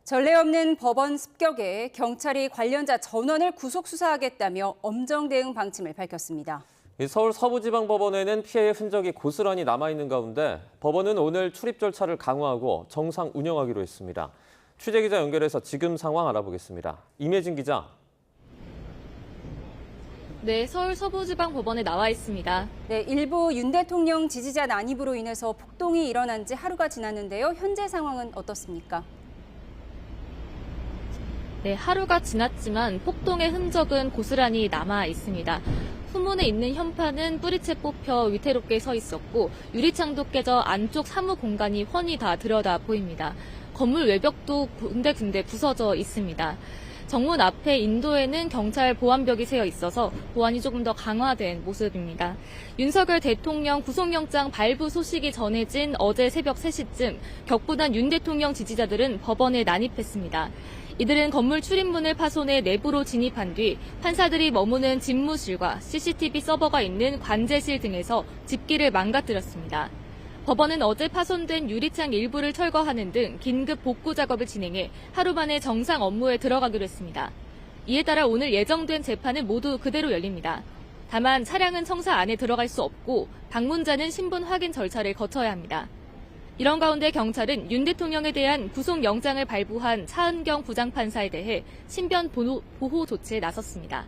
전례 없는 법원 습격에 경찰이 관련자 전원을 구속 수사하겠다며 엄정 대응 방침을 밝혔습니다. 서울 서부지방법원에는 피해의 흔적이 고스란히 남아있는 가운데 법원은 오늘 출입 절차를 강화하고 정상 운영하기로 했습니다. 취재기자 연결해서 지금 상황 알아보겠습니다. 임혜진 기자. 네, 서울 서부지방법원에 나와 있습니다. 네, 일부 윤 대통령 지지자 난입으로 인해서 폭동이 일어난 지 하루가 지났는데요. 현재 상황은 어떻습니까? 네, 하루가 지났지만 폭동의 흔적은 고스란히 남아 있습니다. 후문에 있는 현판은 뿌리채 뽑혀 위태롭게 서 있었고 유리창도 깨져 안쪽 사무 공간이 훤히 다 들여다 보입니다. 건물 외벽도 군데군데 부서져 있습니다. 정문 앞에 인도에는 경찰 보안벽이 세어 있어서 보안이 조금 더 강화된 모습입니다. 윤석열 대통령 구속영장 발부 소식이 전해진 어제 새벽 3시쯤 격분한 윤 대통령 지지자들은 법원에 난입했습니다. 이들은 건물 출입문을 파손해 내부로 진입한 뒤 판사들이 머무는 집무실과 CCTV 서버가 있는 관제실 등에서 집기를 망가뜨렸습니다. 법원은 어제 파손된 유리창 일부를 철거하는 등 긴급 복구 작업을 진행해 하루 만에 정상 업무에 들어가기로 했습니다. 이에 따라 오늘 예정된 재판은 모두 그대로 열립니다. 다만 차량은 청사 안에 들어갈 수 없고 방문자는 신분 확인 절차를 거쳐야 합니다. 이런 가운데 경찰은 윤 대통령에 대한 구속영장을 발부한 차은경 부장판사에 대해 신변 보호 조치에 나섰습니다.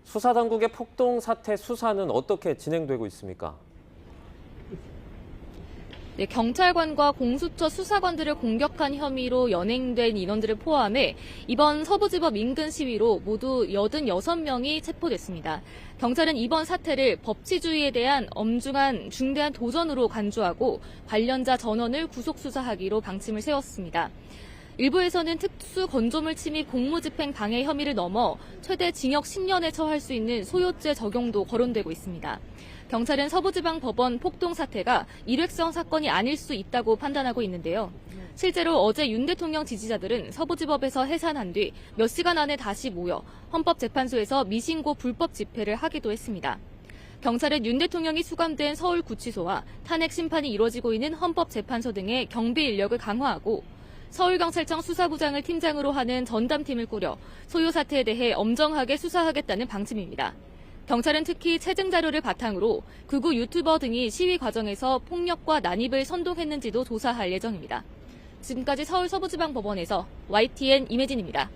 수사당국의 폭동 사태 수사는 어떻게 진행되고 있습니까? 네, 경찰관과 공수처 수사관들을 공격한 혐의로 연행된 인원들을 포함해 이번 서부지법 인근 시위로 모두 86명이 체포됐습니다. 경찰은 이번 사태를 법치주의에 대한 엄중한 중대한 도전으로 간주하고 관련자 전원을 구속 수사하기로 방침을 세웠습니다. 일부에서는 특수 건조물 침입 공무집행 방해 혐의를 넘어 최대 징역 10년에 처할 수 있는 소요죄 적용도 거론되고 있습니다. 경찰은 서부지방법원 폭동 사태가 일회성 사건이 아닐 수 있다고 판단하고 있는데요. 실제로 어제 윤 대통령 지지자들은 서부지법에서 해산한 뒤 몇 시간 안에 다시 모여 헌법재판소에서 미신고 불법 집회를 하기도 했습니다. 경찰은 윤 대통령이 수감된 서울구치소와 탄핵 심판이 이루어지고 있는 헌법재판소 등의 경비 인력을 강화하고 서울경찰청 수사부장을 팀장으로 하는 전담팀을 꾸려 소요 사태에 대해 엄정하게 수사하겠다는 방침입니다. 경찰은 특히 채증 자료를 바탕으로 극우 유튜버 등이 시위 과정에서 폭력과 난입을 선동했는지도 조사할 예정입니다. 지금까지 서울 서부지방법원에서 YTN 임혜진입니다.